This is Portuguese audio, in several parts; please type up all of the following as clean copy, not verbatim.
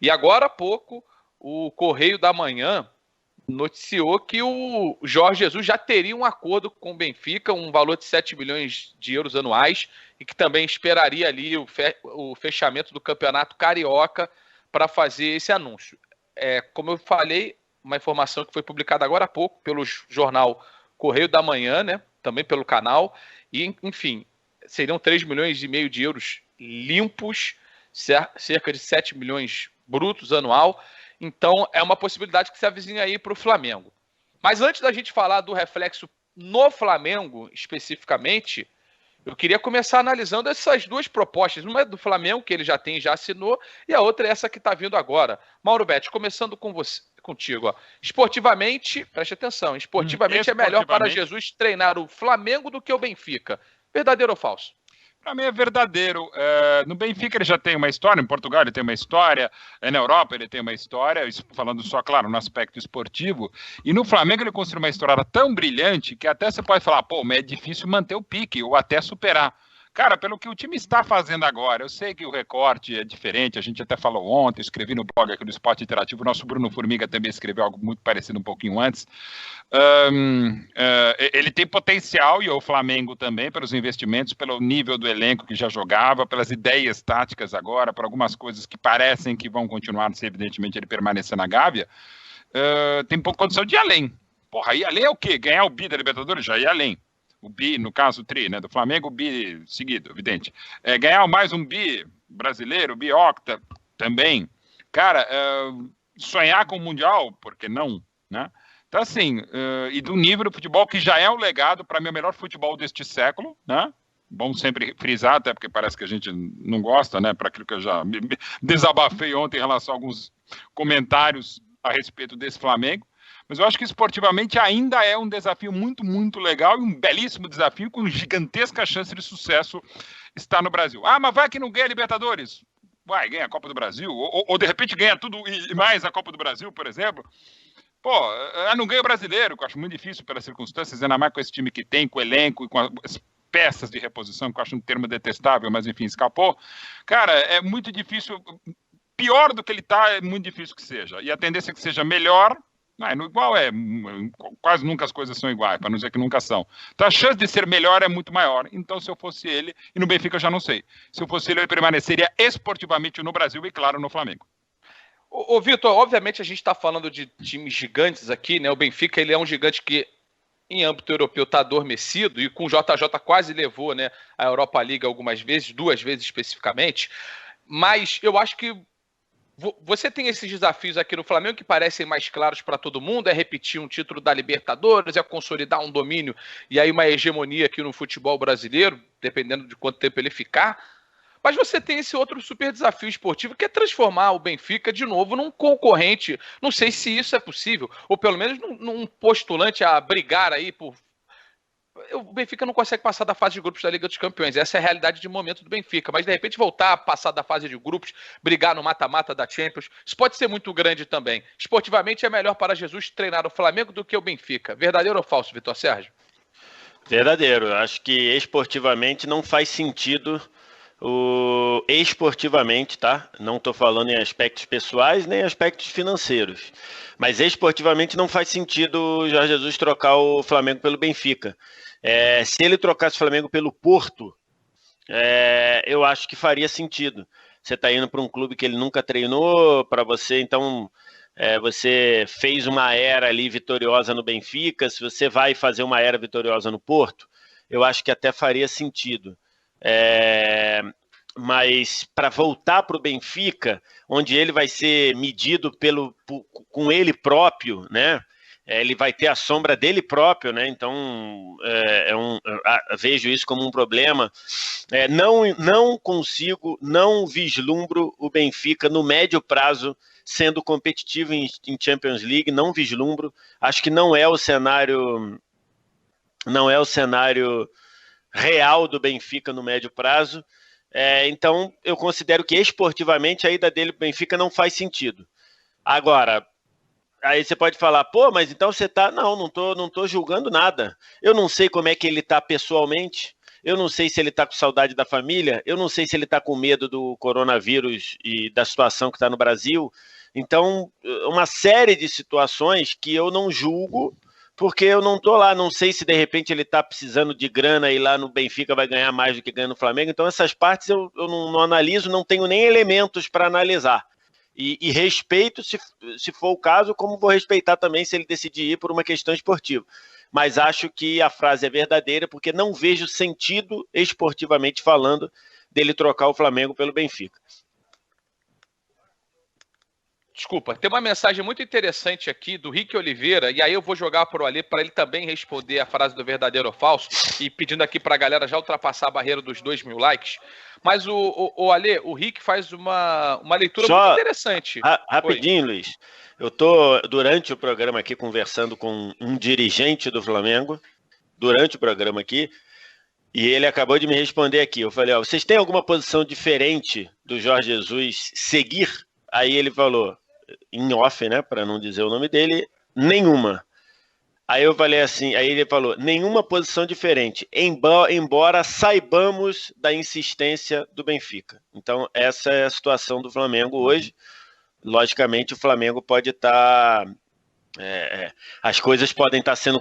E agora há pouco, o Correio da Manhã noticiou que o Jorge Jesus já teria um acordo com o Benfica, um valor de 7 milhões de euros anuais, e que também esperaria ali o fechamento do Campeonato Carioca para fazer esse anúncio. Como eu falei, uma informação que foi publicada agora há pouco pelo jornal Correio da Manhã, né? Também pelo canal, e enfim, seriam 3 milhões e meio de euros limpos, cerca de 7 milhões brutos anual. Então, é uma possibilidade que se avizinha aí para o Flamengo. Mas antes da gente falar do reflexo no Flamengo, especificamente, eu queria começar analisando essas duas propostas. Uma é do Flamengo, que ele já tem, já assinou, e a outra é essa que está vindo agora. Mauro Betti, começando com você, contigo. Ó. Esportivamente, preste atenção, esportivamente é melhor para Jesus treinar o Flamengo do que o Benfica. Verdadeiro ou falso? Para mim é verdadeiro. No Benfica ele já tem uma história, em Portugal ele tem uma história, na Europa ele tem uma história, isso falando só, claro, no aspecto esportivo, e no Flamengo ele construiu uma história tão brilhante que até você pode falar, pô, mas é difícil manter o pique, ou até superar. Cara, pelo que o time está fazendo agora, eu sei que o recorte é diferente, a gente até falou ontem, escrevi no blog aqui do Esporte Interativo, o nosso Bruno Formiga também escreveu algo muito parecido um pouquinho antes. Ele tem potencial, e o Flamengo também, pelos investimentos, pelo nível do elenco que já jogava, pelas ideias táticas agora, por algumas coisas que parecem que vão continuar, se evidentemente ele permanecer na Gávea, tem pouca condição de ir além. Porra, ir além é o quê? Ganhar o bi da Libertadores? Já ir além. O bi, no caso, o tri, né? Do Flamengo, o bi seguido, evidente. Ganhar mais um bi brasileiro, bi octa, também. Cara, sonhar com o Mundial, por que não, né? Então, assim, e do nível do futebol, que já é um legado, para mim, o melhor futebol deste século, né? Bom sempre frisar, até porque parece que a gente não gosta, né? Para aquilo que eu já me desabafei ontem em relação a alguns comentários a respeito desse Flamengo. Mas eu acho que esportivamente ainda é um desafio muito, muito legal e um belíssimo desafio com gigantesca chance de sucesso estar no Brasil. Ah, mas vai que não ganha Libertadores. Vai, ganha a Copa do Brasil. Ou de repente ganha tudo e mais a Copa do Brasil, por exemplo. Pô, não ganha o brasileiro, que eu acho muito difícil pelas circunstâncias, ainda mais com esse time que tem, com o elenco e com as peças de reposição, que eu acho um termo detestável, mas enfim, escapou. Cara, é muito difícil. Pior do que ele está, é muito difícil que seja. E a tendência é que seja melhor. No igual quase nunca as coisas são iguais, para não dizer que nunca são. Então a chance de ser melhor é muito maior. Então se eu fosse ele, e no Benfica eu já não sei, se eu fosse ele, eu permaneceria esportivamente no Brasil e claro no Flamengo. Ô Vitor, obviamente a gente está falando de times gigantes aqui, né? O Benfica ele é um gigante que em âmbito europeu está adormecido e com o JJ quase levou, né, a Europa League algumas vezes, 2 vezes especificamente, mas eu acho que você tem esses desafios aqui no Flamengo que parecem mais claros para todo mundo, é repetir um título da Libertadores, é consolidar um domínio e aí uma hegemonia aqui no futebol brasileiro, dependendo de quanto tempo ele ficar. Mas você tem esse outro super desafio esportivo que é transformar o Benfica de novo num concorrente. Não sei se isso é possível, ou pelo menos num postulante a brigar aí por. O Benfica não consegue passar da fase de grupos da Liga dos Campeões. Essa é a realidade de momento do Benfica. Mas, de repente, voltar a passar da fase de grupos, brigar no mata-mata da Champions, isso pode ser muito grande também. Esportivamente, é melhor para Jesus treinar o Flamengo do que o Benfica. Verdadeiro ou falso, Vitor Sérgio? Verdadeiro. Acho que esportivamente não faz sentido esportivamente, tá? Não estou falando em aspectos pessoais nem aspectos financeiros. Mas esportivamente não faz sentido o Jorge Jesus trocar o Flamengo pelo Benfica. Se ele trocasse o Flamengo pelo Porto, eu acho que faria sentido. Você está indo para um clube que ele nunca treinou, para você, então você fez uma era ali vitoriosa no Benfica, se você vai fazer uma era vitoriosa no Porto, eu acho que até faria sentido. Mas para voltar para o Benfica, onde ele vai ser medido com ele próprio, né? Ele vai ter a sombra dele próprio, né? Então vejo isso como um problema. Não consigo, não vislumbro o Benfica no médio prazo sendo competitivo em Champions League, não vislumbro. Acho que não é o cenário real do Benfica no médio prazo. Então eu considero que esportivamente a ida dele para o Benfica não faz sentido. Agora, aí você pode falar, pô, mas então você tá... Não tô julgando nada. Eu não sei como é que ele tá pessoalmente, eu não sei se ele está com saudade da família, eu não sei se ele está com medo do coronavírus e da situação que está no Brasil. Então, uma série de situações que eu não julgo, porque eu não estou lá, não sei se de repente ele está precisando de grana e lá no Benfica vai ganhar mais do que ganha no Flamengo. Então, essas partes eu não analiso, não tenho nem elementos para analisar. E respeito, se for o caso, como vou respeitar também se ele decidir ir por uma questão esportiva. Mas acho que a frase é verdadeira, porque não vejo sentido, esportivamente falando, dele trocar o Flamengo pelo Benfica. Desculpa, tem uma mensagem muito interessante aqui do Rick Oliveira, e aí eu vou jogar para o Alê para ele também responder a frase do verdadeiro ou falso, e pedindo aqui para a galera já ultrapassar a barreira dos 2.000 likes. Mas o Alê, o Rick faz uma leitura muito interessante. Rapidinho, Luiz. Eu estou, durante o programa aqui, conversando com um dirigente do Flamengo, durante o programa aqui, e ele acabou de me responder aqui. Eu falei, vocês têm alguma posição diferente do Jorge Jesus seguir? Aí ele falou, em off, né, para não dizer o nome dele, nenhuma. Aí eu falei assim, aí ele falou, nenhuma posição diferente, embora saibamos da insistência do Benfica. Então, essa é a situação do Flamengo hoje. Logicamente, o Flamengo pode estar... as coisas podem estar sendo...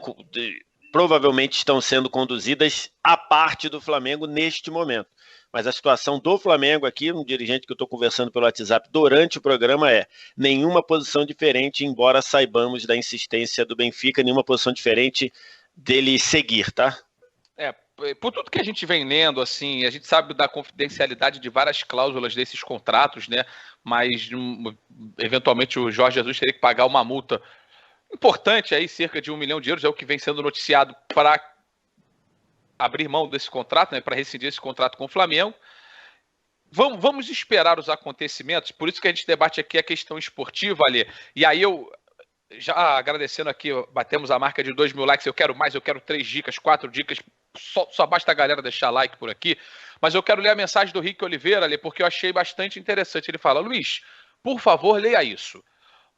Provavelmente estão sendo conduzidas à parte do Flamengo neste momento. Mas a situação do Flamengo aqui, um dirigente que eu estou conversando pelo WhatsApp durante o programa nenhuma posição diferente, embora saibamos da insistência do Benfica, nenhuma posição diferente dele seguir, tá? Por tudo que a gente vem lendo, assim, a gente sabe da confidencialidade de várias cláusulas desses contratos, né? Mas, eventualmente, o Jorge Jesus teria que pagar uma multa importante aí, cerca de €1 milhão, é o que vem sendo noticiado para abrir mão desse contrato, né, para rescindir esse contrato com o Flamengo. Vamos esperar os acontecimentos, por isso que a gente debate aqui a questão esportiva, Alê. E aí eu, já agradecendo aqui, batemos a marca de 2.000 likes, eu quero mais, eu quero 3 dicas, 4 dicas, só basta a galera deixar like por aqui. Mas eu quero ler a mensagem do Rick Oliveira, Alê, porque eu achei bastante interessante. Ele fala, Luiz, por favor, leia isso.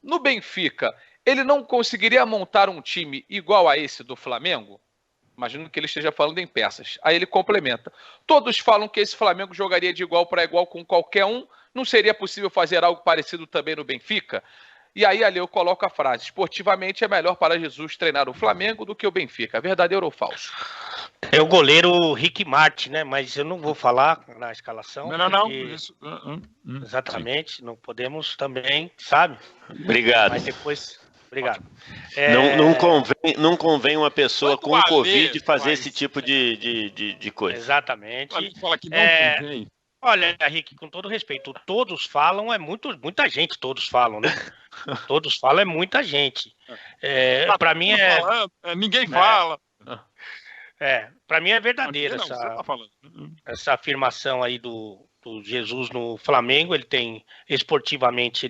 No Benfica, ele não conseguiria montar um time igual a esse do Flamengo? Imagino que ele esteja falando em peças. Aí ele complementa. Todos falam que esse Flamengo jogaria de igual para igual com qualquer um. Não seria possível fazer algo parecido também no Benfica? E aí ali eu coloco a frase. Esportivamente é melhor para Jesus treinar o Flamengo do que o Benfica. Verdadeiro ou falso? É o goleiro Rick Martin, né? Mas eu não vou falar na escalação. Não. Isso, exatamente. Sim. Não podemos também, sabe? Obrigado. Mas depois... Obrigado. Não convém uma pessoa com Covid fazer esse tipo de coisa. Exatamente. Fala que não convém. Olha, Rick, com todo respeito, todos falam, muita gente, todos falam, né? Todos falam, é muita gente. Para mim ninguém fala. Para mim é verdadeira essa afirmação aí do Jesus no Flamengo. Ele tem, esportivamente,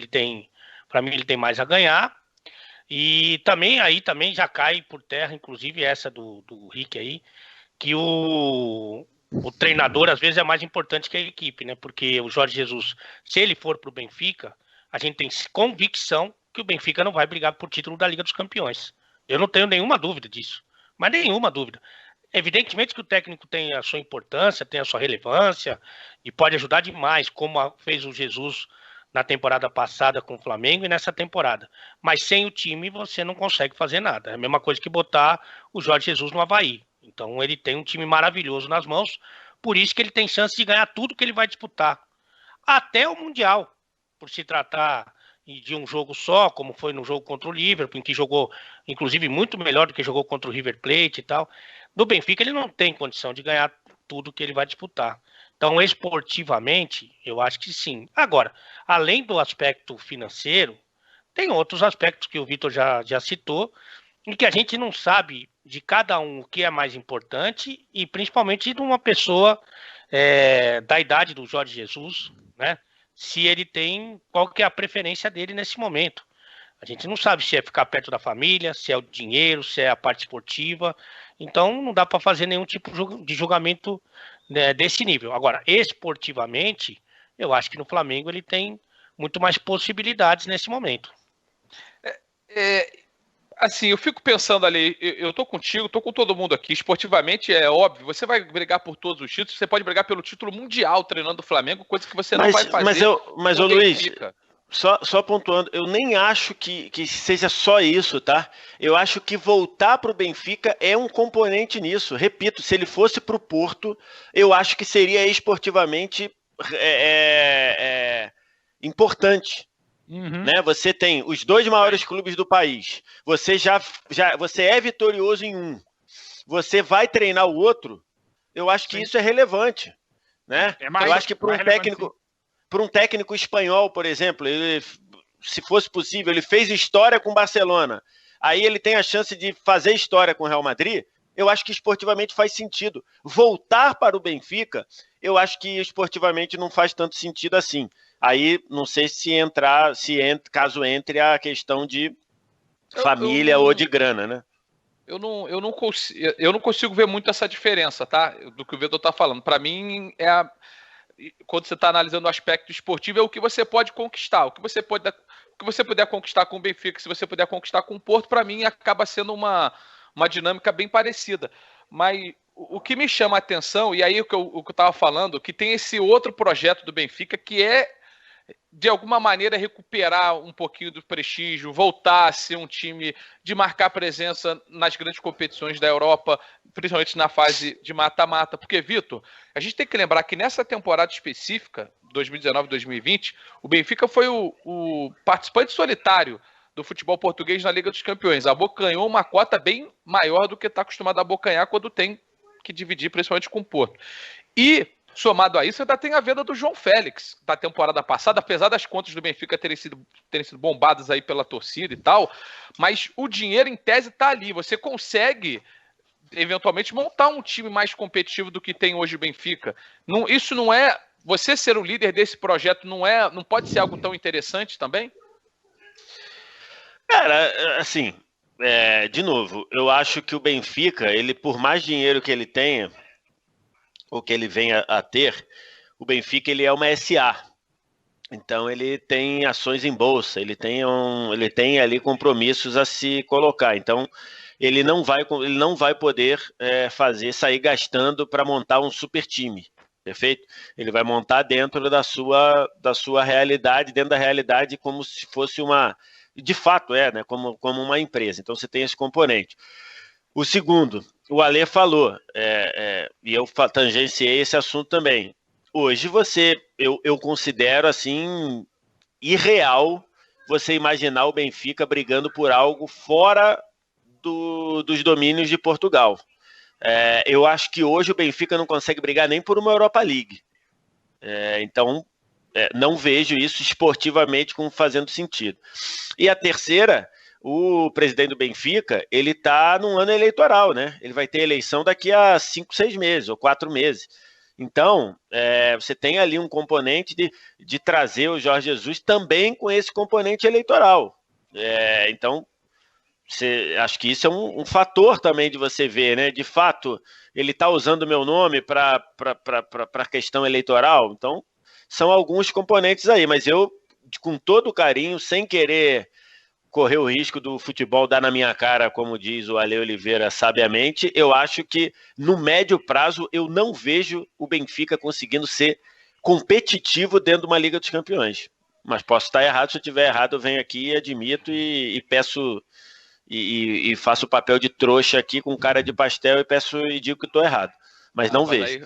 para mim, ele tem mais a ganhar. E também já cai por terra, inclusive essa do Rick aí, que o treinador às vezes é mais importante que a equipe, né? Porque o Jorge Jesus, se ele for para o Benfica, a gente tem convicção que o Benfica não vai brigar por título da Liga dos Campeões. Eu não tenho nenhuma dúvida disso, mas nenhuma dúvida. Evidentemente que o técnico tem a sua importância, tem a sua relevância e pode ajudar demais, como fez o Jesus na temporada passada com o Flamengo e nessa temporada. Mas sem o time você não consegue fazer nada. É a mesma coisa que botar o Jorge Jesus no Avaí. Então ele tem um time maravilhoso nas mãos, por isso que ele tem chance de ganhar tudo que ele vai disputar. Até o Mundial, por se tratar de um jogo só, como foi no jogo contra o Liverpool, em que jogou, inclusive, muito melhor do que jogou contra o River Plate e tal. No Benfica ele não tem condição de ganhar tudo que ele vai disputar. Então, esportivamente, eu acho que sim. Agora, além do aspecto financeiro, tem outros aspectos que o Vitor já citou, e que a gente não sabe de cada um o que é mais importante, e principalmente de uma pessoa da idade do Jorge Jesus, né? Se ele tem, qual que é a preferência dele nesse momento. A gente não sabe se é ficar perto da família, se é o dinheiro, se é a parte esportiva. Então, não dá para fazer nenhum tipo de julgamento, né, desse nível. Agora, esportivamente, eu acho que no Flamengo ele tem muito mais possibilidades nesse momento. Assim, eu fico pensando ali, eu tô contigo, tô com todo mundo aqui. Esportivamente, é óbvio, você vai brigar por todos os títulos, você pode brigar pelo título mundial treinando o Flamengo, coisa que você não vai fazer. Mas ô Luiz, só pontuando, eu nem acho que seja só isso, tá? Eu acho que voltar para o Benfica é um componente nisso. Repito, se ele fosse para o Porto, eu acho que seria esportivamente importante. Uhum. Né? Você tem os 2 maiores clubes do país. Você você é vitorioso em um. Você vai treinar o outro. Eu acho que isso é relevante, né? Eu acho que para um técnico espanhol, por exemplo, ele, se fosse possível, ele fez história com o Barcelona. Aí ele tem a chance de fazer história com o Real Madrid. Eu acho que esportivamente faz sentido. Voltar para o Benfica, eu acho que esportivamente não faz tanto sentido assim. Aí não sei caso entre a questão de família ou de grana, né? Eu não consigo ver muito essa diferença, tá? Do que o Vitor tá falando. Para mim, quando você está analisando o aspecto esportivo, é o que você pode conquistar. O que você puder conquistar com o Benfica, se você puder conquistar com o Porto, para mim acaba sendo uma dinâmica bem parecida. Mas o que me chama a atenção, e aí o que eu estava falando, que tem esse outro projeto do Benfica, que é, de alguma maneira, recuperar um pouquinho do prestígio, voltar a ser um time de marcar presença nas grandes competições da Europa, principalmente na fase de mata-mata. Porque, Vitor, a gente tem que lembrar que nessa temporada específica, 2019-2020, o Benfica foi o participante solitário do futebol português na Liga dos Campeões. Abocanhou uma cota bem maior do que está acostumado a abocanhar quando tem que dividir, principalmente com o Porto. E somado a isso, ainda tem a venda do João Félix, da temporada passada, apesar das contas do Benfica terem sido bombadas aí pela torcida e tal, mas o dinheiro, em tese, está ali. Você consegue, eventualmente, montar um time mais competitivo do que tem hoje o Benfica. Isso não é... Você ser o líder desse projeto não pode ser algo tão interessante também? Cara, assim, de novo, eu acho que o Benfica, ele, por mais dinheiro que ele tenha, ou que ele venha a ter, o Benfica ele é uma SA. Então ele tem ações em bolsa, ele tem ali compromissos a se colocar. Então ele não vai poder sair gastando para montar um super time, perfeito? Ele vai montar dentro da sua realidade, dentro da realidade como se fosse de fato né? Como uma empresa. Então você tem esse componente. O segundo, o Alê falou, e eu tangenciei esse assunto também. Hoje eu considero assim irreal você imaginar o Benfica brigando por algo fora dos domínios de Portugal. Eu acho que hoje o Benfica não consegue brigar nem por uma Europa League. Então, não vejo isso esportivamente como fazendo sentido. E a terceira... O presidente do Benfica, ele está num ano eleitoral, né? Ele vai ter eleição daqui a 5, 6 meses ou 4 meses. Então, você tem ali um componente de trazer o Jorge Jesus também com esse componente eleitoral. Então, acho que isso é um fator também de você ver, né? De fato, ele está usando o meu nome para a questão eleitoral. Então, são alguns componentes aí. Mas eu, com todo carinho, sem querer correr o risco do futebol dar na minha cara, como diz o Ale Oliveira sabiamente, eu acho que no médio prazo eu não vejo o Benfica conseguindo ser competitivo dentro de uma Liga dos Campeões. Mas posso estar errado, se eu estiver errado eu venho aqui e admito e peço e faço o papel de trouxa aqui com cara de pastel e digo que estou errado. Mas não vejo.